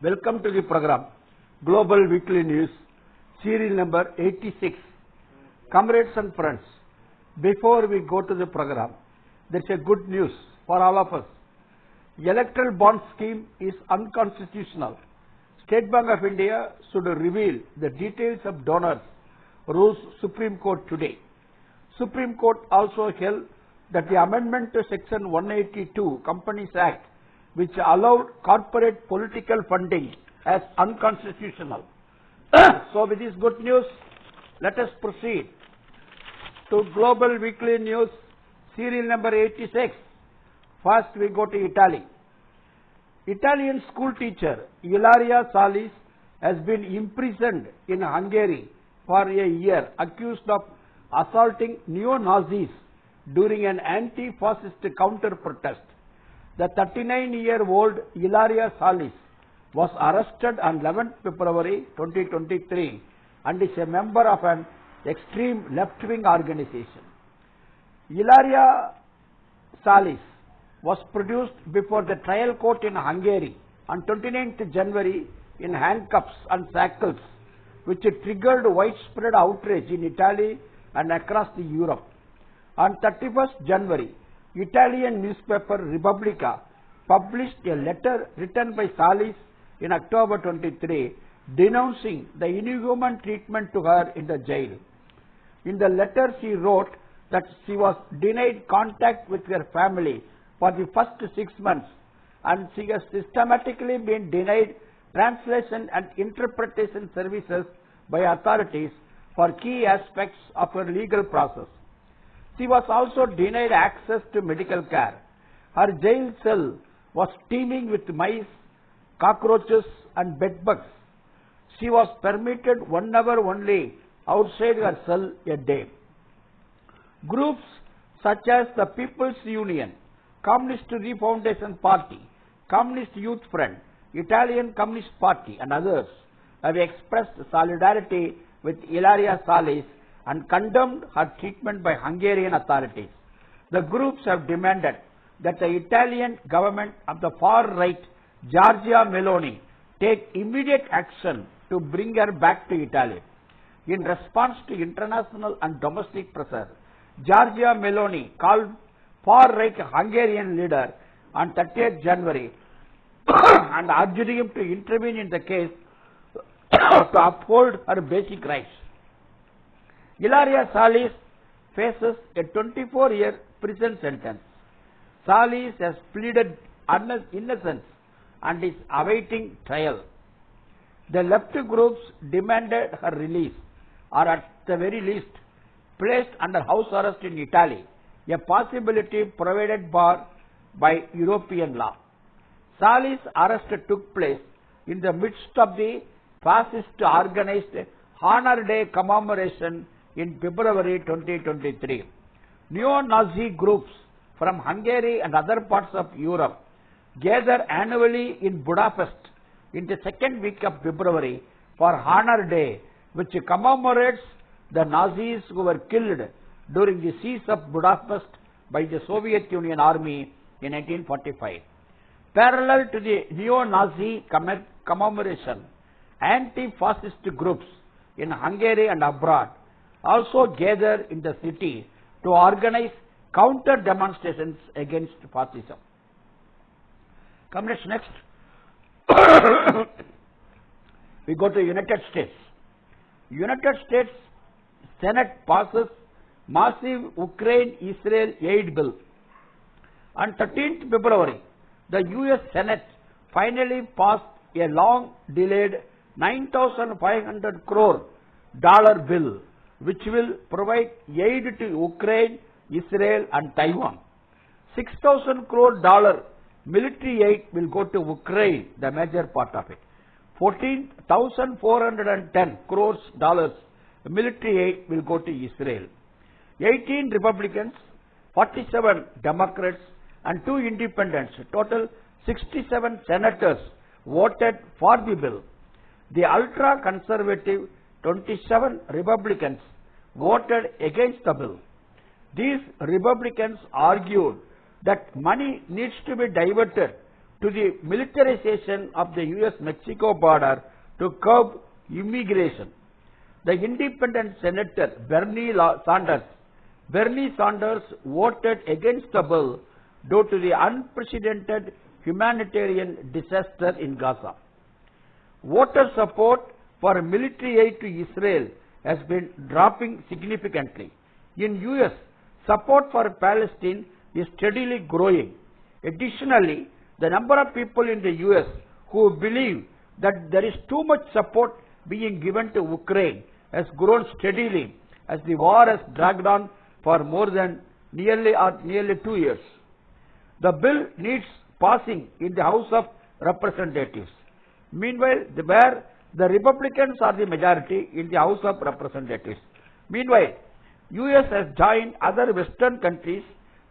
Welcome to the program, Global Weekly News, serial number 86. Comrades and friends, before we go to the program, there is a good news for all of us. Electoral bond scheme is unconstitutional. State Bank of India should reveal the details of donors, rules Supreme Court today. Supreme Court also held that the amendment to Section 182 Companies Act, which allowed corporate political funding, as unconstitutional. So with this good news, let us proceed to Global Weekly News, serial number 86. First we go to Italy. Italian school teacher Ilaria Salis has been imprisoned in Hungary for a year, accused of assaulting neo-Nazis during an anti-fascist counter-protest. The 39-year-old Ilaria Salis was arrested on 11th February 2023 and is a member of an extreme left-wing organization. Ilaria Salis was produced before the trial court in Hungary on 29th January in handcuffs and shackles, which triggered widespread outrage in Italy and across Europe. On 31st January, Italian newspaper Repubblica published a letter written by Salis in October 23 denouncing the inhuman treatment to her in the jail. In the letter she wrote that she was denied contact with her family for the first 6 months and she has systematically been denied translation and interpretation services by authorities for key aspects of her legal process. She was also denied access to medical care. Her jail cell was teeming with mice, cockroaches and bedbugs. She was permitted 1 hour only outside her cell a day. Groups such as the People's Union, Communist Refoundation Party, Communist Youth Front, Italian Communist Party and others have expressed solidarity with Ilaria Salis and condemned her treatment by Hungarian authorities. The groups have demanded that the Italian government of the far right, Giorgia Meloni, take immediate action to bring her back to Italy. In response to international and domestic pressure, Giorgia Meloni called far-right Hungarian leader on 30th January and urged him to intervene in the case to uphold her basic rights. Ilaria Salis faces a 24-year prison sentence. Salis has pleaded innocence and is awaiting trial. The left groups demanded her release, or at the very least placed under house arrest in Italy, a possibility provided by European law. Salis' arrest took place in the midst of the fascist organized Honor Day commemoration in February 2023. Neo-Nazi groups from Hungary and other parts of Europe gather annually in Budapest in the second week of February for Honor Day, which commemorates the Nazis who were killed during the siege of Budapest by the Soviet Union army in 1945. Parallel to the neo-Nazi commemoration, anti-fascist groups in Hungary and abroad also gather in the city to organize counter demonstrations against fascism. Comrades, next we go to United States. United States Senate passes massive Ukraine-Israel aid bill. On 13th February, the US Senate finally passed a long-delayed $9,500 crore bill, which will provide aid to Ukraine, Israel and Taiwan. $6,000 crore military aid will go to Ukraine, the major part of it. $14,410 crores military aid will go to Israel. 18 Republicans, 47 Democrats and 2 independents, total 67 senators voted for the bill. The ultra-conservative 27 Republicans voted against the bill. These Republicans argued that money needs to be diverted to the militarization of the US-Mexico border to curb immigration. The independent senator Bernie Sanders voted against the bill due to the unprecedented humanitarian disaster in Gaza. Voter support for military aid to Israel has been dropping significantly. In US, support for Palestine is steadily growing. Additionally, the number of people in the US who believe that there is too much support being given to Ukraine has grown steadily as the war has dragged on for more than nearly 2 years. The bill needs passing in the House of Representatives. Meanwhile, where the Republicans are the majority in the House of Representatives. Meanwhile, US has joined other Western countries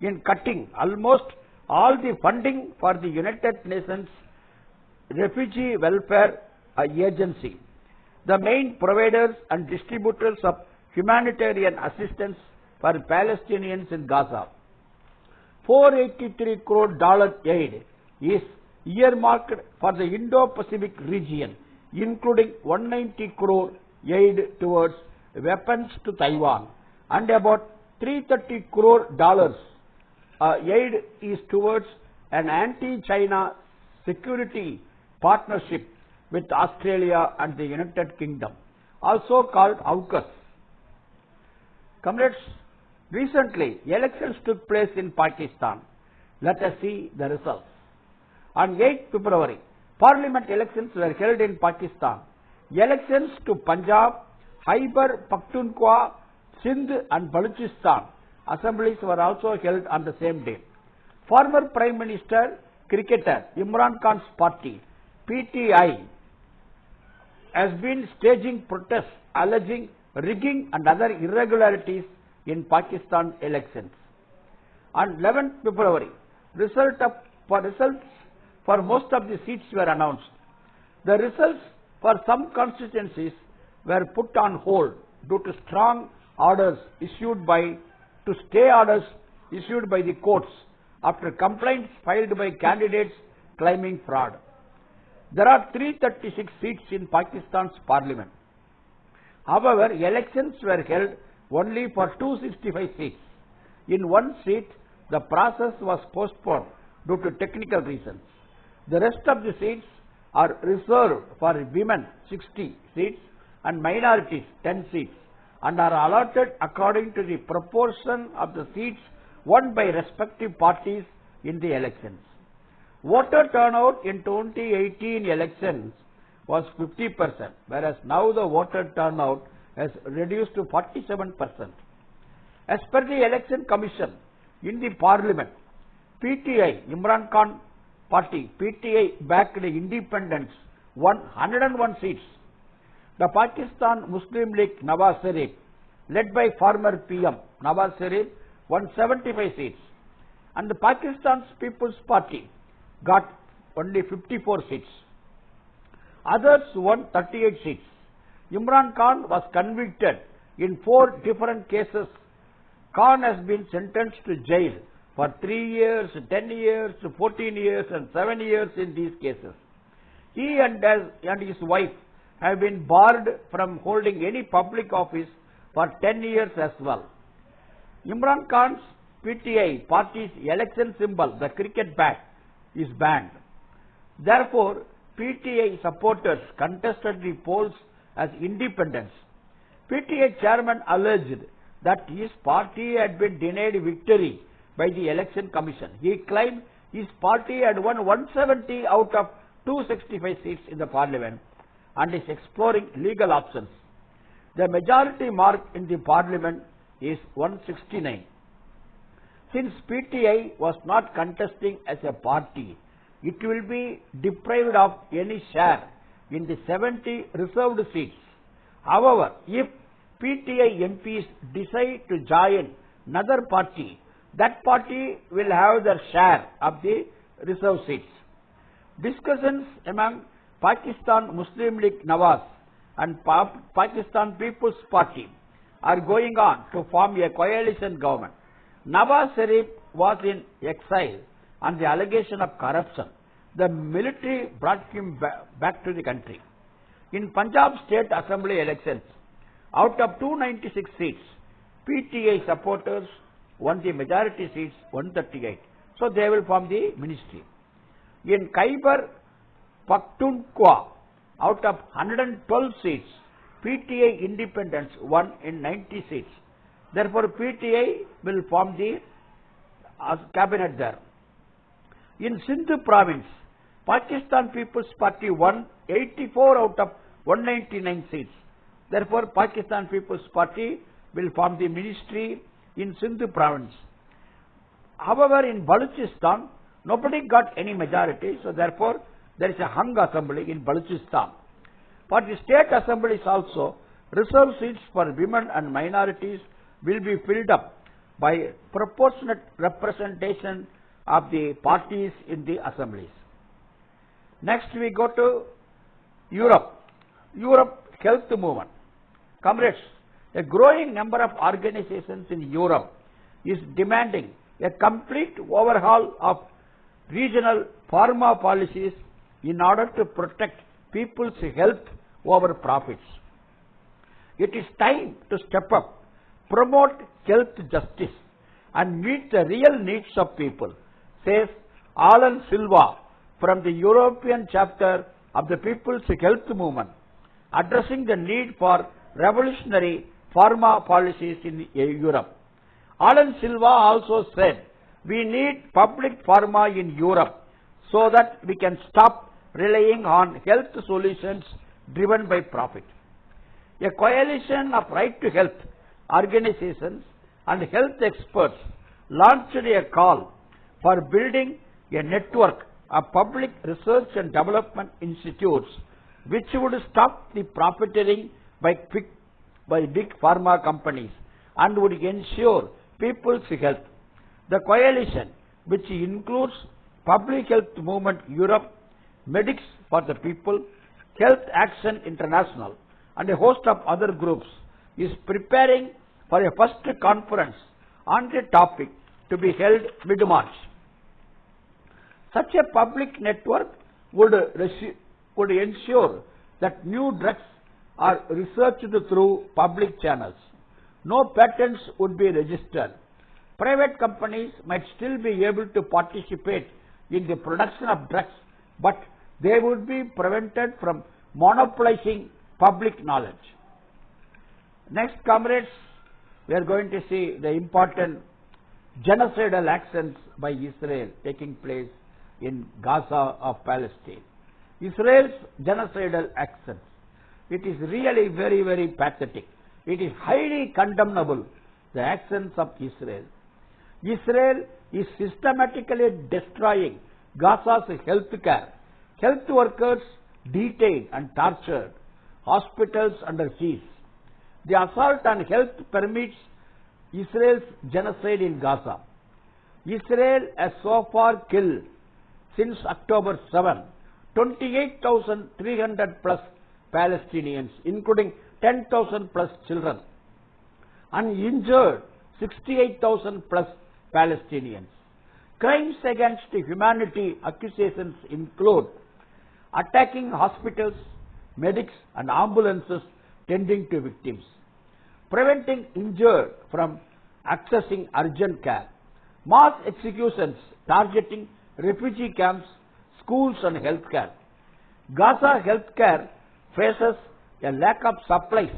in cutting almost all the funding for the United Nations Refugee Welfare Agency, the main providers and distributors of humanitarian assistance for Palestinians in Gaza. $483 crore aid is earmarked for the Indo-Pacific region, including $190 crore aid towards weapons to Taiwan, and about $330 crore aid is towards an anti-China security partnership with Australia and the United Kingdom, also called AUKUS. Comrades, recently elections took place in Pakistan. Let us see the results. On 8th February, parliament elections were held in Pakistan. Elections to Punjab, Khyber Pakhtunkhwa, Sindh and Balochistan assemblies were also held on the same day. Former Prime Minister, cricketer Imran Khan's party, PTI, has been staging protests alleging rigging and other irregularities in Pakistan elections. On 11th February, results for most of the seats were announced. The results for some constituencies were put on hold due to orders issued by the courts after complaints filed by candidates claiming fraud. There are 336 seats in Pakistan's parliament. However, elections were held only for 265 seats. In one seat, the process was postponed due to technical reasons. The rest of the seats are reserved for women, 60 seats, and minorities, 10 seats, and are allotted according to the proportion of the seats won by respective parties in the elections. Voter turnout in 2018 elections was 50%, whereas now the voter turnout has reduced to 47%. As per the Election Commission, in the Parliament, PTI, Imran Khan party, PTI backed independents won 101 seats. The Pakistan Muslim League Nawaz Sharif, led by former PM Nawaz Sharif, won 75 seats. And the Pakistan's People's Party got only 54 seats. Others won 38 seats. Imran Khan was convicted in 4 different cases. Khan has been sentenced to jail for 3 years, 10 years, 14 years and 7 years in these cases. He and his wife have been barred from holding any public office for 10 years as well. Imran Khan's PTI party's election symbol, the cricket bat, is banned. Therefore, PTI supporters contested the polls as independents. PTI chairman alleged that his party had been denied victory by the Election Commission. He claimed his party had won 170 out of 265 seats in the parliament and is exploring legal options. The majority mark in the parliament is 169. Since PTI was not contesting as a party, it will be deprived of any share in the 70 reserved seats. However, if PTI MPs decide to join another party, that party will have their share of the reserved seats. Discussions among Pakistan Muslim League Nawaz and Pakistan People's Party are going on to form a coalition government. Nawaz Sharif was in exile on the allegation of corruption. the military brought him back to the country. In Punjab State Assembly elections, out of 296 seats, PTI supporters won the majority seats, 138. So they will form the ministry. In Khyber Pakhtunkhwa, out of 112 seats, PTI independents won in 90 seats. Therefore, PTI will form the cabinet there. In Sindh province, Pakistan People's Party won 84 out of 199 seats. Therefore, Pakistan People's Party will form the ministry in Sindh province. However, in Balochistan, nobody got any majority, so therefore, there is a hung assembly in Balochistan. For the state assemblies also, reserved seats for women and minorities will be filled up by proportionate representation of the parties in the assemblies. Next we go to Europe. Europe Health Movement. Comrades, a growing number of organizations in Europe is demanding a complete overhaul of regional pharma policies in order to protect people's health over profits. It is time to step up, promote health justice and meet the real needs of people, says Alan Silva from the European chapter of the People's Health Movement, addressing the need for revolutionary pharma policies in Europe. Alan Silva also said, we need public pharma in Europe so that we can stop relying on health solutions driven by profit. A coalition of right to health organizations and health experts launched a call for building a network of public research and development institutes which would stop the profiteering by big pharma companies and would ensure people's health. The coalition, which includes Public Health Movement Europe, Medics for the People, Health Action International and a host of other groups, is preparing for a first conference on the topic to be held mid-March. Such a public network would ensure that new drugs are researched through public channels. No patents would be registered. Private companies might still be able to participate in the production of drugs, but they would be prevented from monopolizing public knowledge. Next, comrades, we are going to see the important genocidal actions by Israel taking place in Gaza of Palestine. Israel's genocidal actions, it is really very, very pathetic. It is highly condemnable, the actions of Israel. Israel is systematically destroying Gaza's health care, health workers detained and tortured, hospitals under siege. The assault on health permits Israel's genocide in Gaza. Israel has so far killed, since October 7, 28,300 plus Palestinians, including 10,000 plus children, and injured 68,000 plus Palestinians. Crimes against humanity accusations include attacking hospitals, medics and ambulances tending to victims, preventing injured from accessing urgent care, mass executions targeting refugee camps, schools and healthcare. Gaza healthcare faces a lack of supplies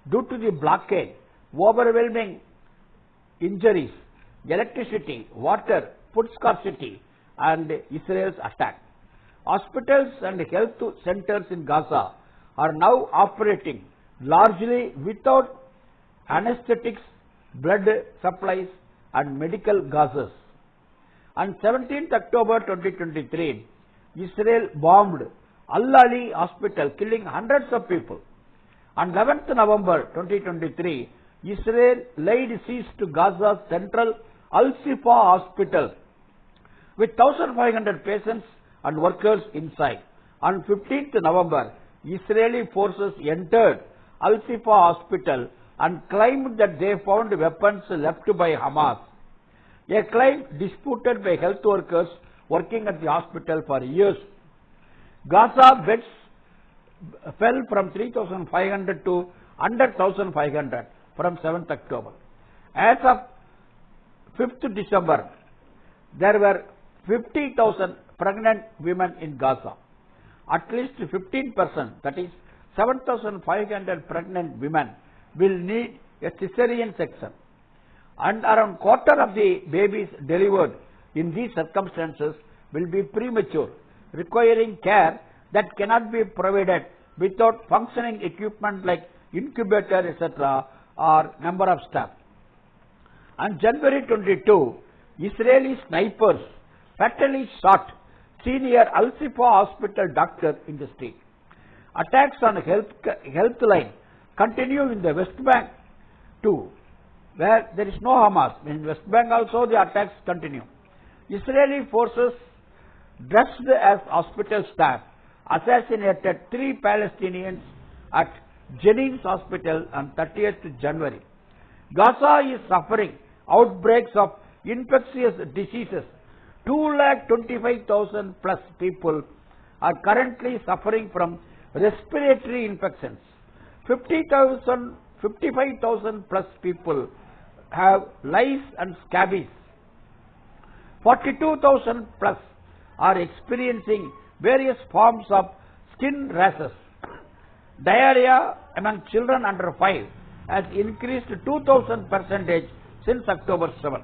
due to the blockade, overwhelming injuries, electricity, water, food scarcity and Israel's attack. Hospitals and health centers in Gaza are now operating largely without anesthetics, blood supplies and medical gases. On 17th October 2023, Israel bombed Al-Ali hospital, killing hundreds of people. On 11th November 2023, Israel laid siege to Gaza's central Al-Shifa hospital with 1,500 patients and workers inside. On 15th November, Israeli forces entered Al-Shifa hospital and claimed that they found weapons left by Hamas, a claim disputed by health workers working at the hospital for years. Gaza beds fell from 3,500 to under 1,500 from 7th October. As of 5th December, there were 50,000 pregnant women in Gaza. At least 15%, that is 7,500 pregnant women, will need a cesarean section. And around quarter of the babies delivered in these circumstances will be premature, requiring care that cannot be provided without functioning equipment like incubator, etc., or number of staff. On January 22, Israeli snipers fatally shot senior Al-Shifa hospital doctor in the street. Attacks on health line continue in the West Bank too, where there is no Hamas. In West Bank also the attacks continue. Israeli forces dressed as hospital staff assassinated 3 Palestinians at Jenin's hospital on 30th January. Gaza is suffering outbreaks of infectious diseases. 225,000 plus people are currently suffering from respiratory infections. 55,000 plus people have lice and scabies. 42,000 plus are experiencing various forms of skin rashes. Diarrhea among children under 5 has increased 2,000% since October 7.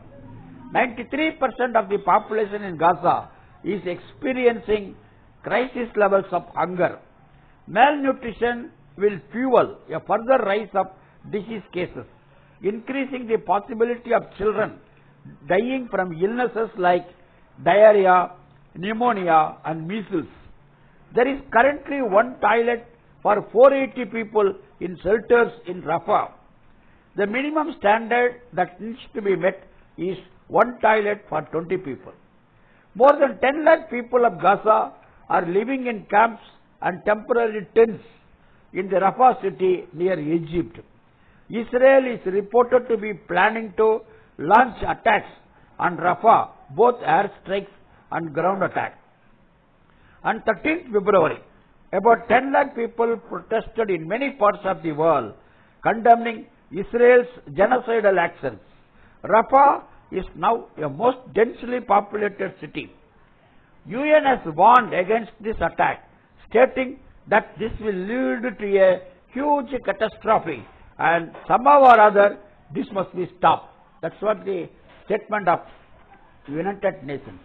93% of the population in Gaza is experiencing crisis levels of hunger. Malnutrition will fuel a further rise of disease cases, increasing the possibility of children dying from illnesses like diarrhea, pneumonia, and measles. There is currently 1 toilet for 480 people in shelters in Rafah. The minimum standard that needs to be met is 1 toilet for 20 people. More than 10 lakh people of Gaza are living in camps and temporary tents in the Rafah city near Egypt. Israel is reported to be planning to launch attacks on Rafah, both airstrikes and ground attacks. On 13th February, about 10 lakh people protested in many parts of the world, condemning Israel's genocidal actions. Rafah is now a most densely populated city. UN has warned against this attack, stating that this will lead to a huge catastrophe and somehow or other this must be stopped. That's what the statement of United Nations.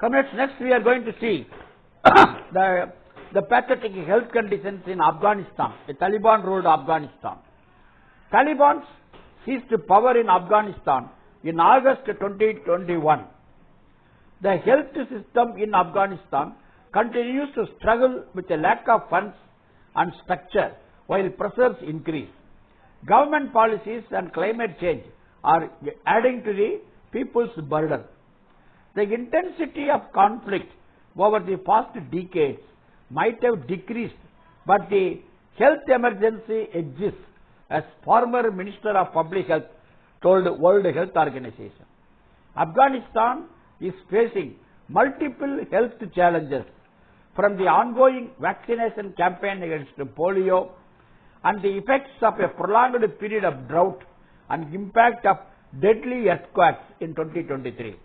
Comrades, next we are going to see the pathetic health conditions in Afghanistan, the Taliban-ruled Afghanistan. Taliban seized power in Afghanistan in August 2021. The health system in Afghanistan continues to struggle with a lack of funds and structure while pressures increase. Government policies and climate change are adding to the people's burden. The intensity of conflict over the past decades might have decreased, but the health emergency exists, as former Minister of Public Health told World Health Organization. Afghanistan is facing multiple health challenges, from the ongoing vaccination campaign against polio and the effects of a prolonged period of drought and impact of deadly earthquakes in 2023.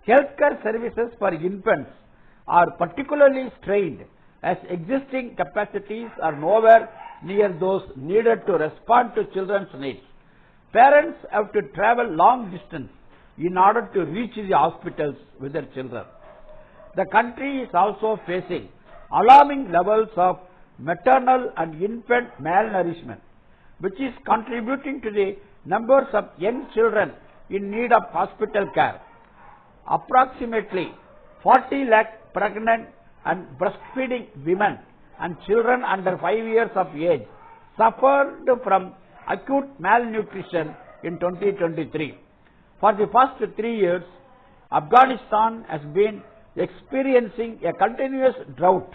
Healthcare services for infants are particularly strained, as existing capacities are nowhere near those needed to respond to children's needs. Parents have to travel long distance in order to reach the hospitals with their children. The country is also facing alarming levels of maternal and infant malnourishment, which is contributing to the numbers of young children in need of hospital care. Approximately 40 lakh pregnant and breastfeeding women and children under 5 years of age suffered from acute malnutrition in 2023. For the first 3 years, Afghanistan has been experiencing a continuous drought.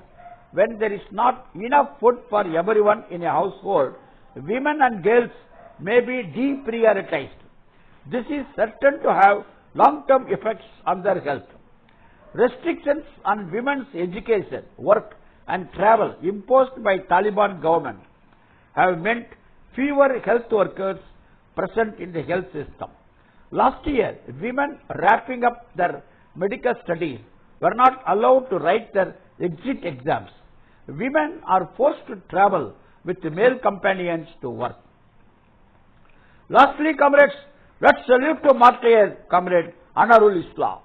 When there is not enough food for everyone in a household, women and girls may be deprioritized. This is certain to have long-term effects on their health. Restrictions on women's education, work and travel imposed by Taliban government have meant fewer health workers present in the health system. Last year, women wrapping up their medical studies were not allowed to write their exit exams. Women are forced to travel with male companions to work. Lastly, comrades, let's salute to martyr, comrade Anarul Islam.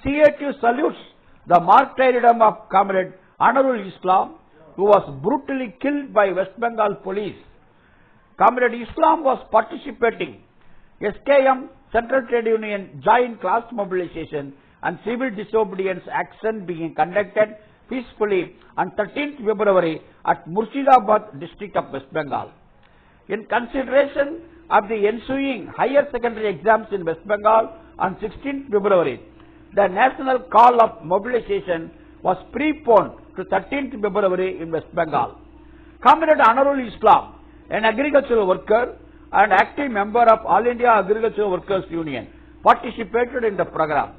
CATU salutes the martyrdom of comrade Anarul Islam, who was brutally killed by West Bengal police. Comrade Islam was participating SKM Central Trade Union joint class mobilization and civil disobedience action being conducted peacefully on 13th February at Murshidabad district of West Bengal. In consideration of the ensuing higher secondary exams in West Bengal on 16th February, the national call of mobilization was preponed to 13th February in West Bengal. Comrade Anarul Islam, an agricultural worker and active member of All India Agricultural Workers Union, participated in the program.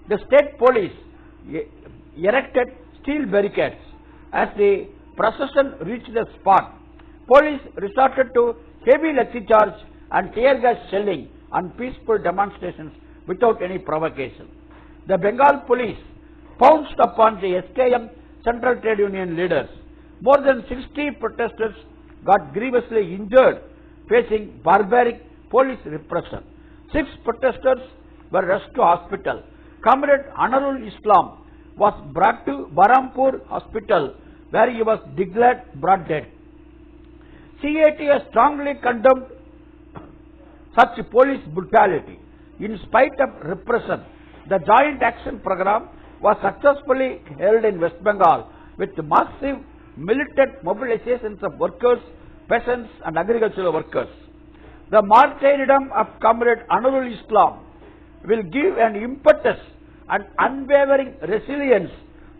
The state police erected steel barricades. As the procession reached the spot, police resorted to heavy lathi charge and tear gas shelling on peaceful demonstrations without any provocation. The Bengal police pounced upon the SKM Central Trade Union leaders. More than 60 protesters got grievously injured, facing barbaric police repression. 6 protesters were rushed to hospital. Comrade Anarul Islam was brought to Barampur hospital, where he was declared brought dead. CAT has strongly condemned such police brutality. In spite of repression, the Joint Action Program was successfully held in West Bengal with massive militant mobilizations of workers, peasants and agricultural workers. The martyrdom of Comrade Anarul Islam will give an impetus and unwavering resilience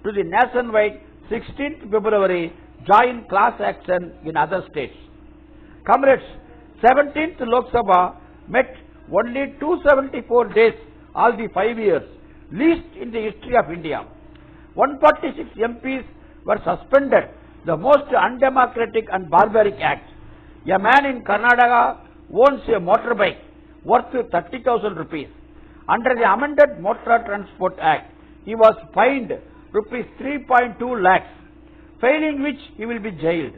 to the nationwide 16th February joint class action in other states. Comrades, 17th Lok Sabha met only 274 days all the 5 years, least in the history of India. 146 MPs were suspended, the most undemocratic and barbaric act. A man in Karnataka owns a motorbike worth 30,000 rupees. Under the amended Motor Transport Act, he was fined rupees 3.2 lakhs, failing which he will be jailed.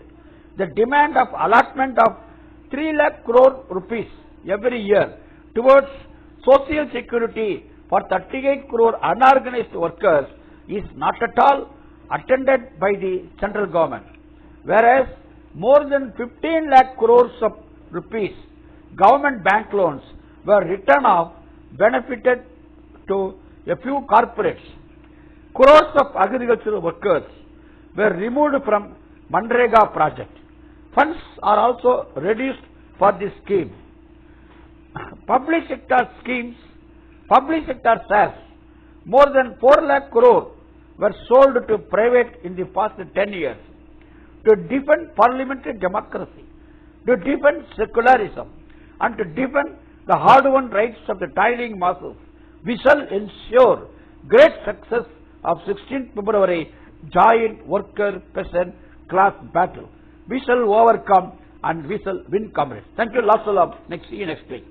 The demand of allotment of 3 lakh crore rupees every year towards social security for 38 crore unorganized workers is not at all attended by the central government, whereas more than 15 lakh crores of rupees government bank loans were written off, benefited to a few corporates. Crores of agricultural workers were removed from Manrega project. Funds are also reduced for this scheme. Public sector schemes, public sector shares, more than 4 lakh crore were sold to private in the past 10 years. To defend parliamentary democracy, to defend secularism, and to defend the hard-won rights of the toiling masses, we shall ensure great success of 16th February giant worker peasant class battle. We shall overcome and we shall win, comrades. Thank you, lots of love. See you next week.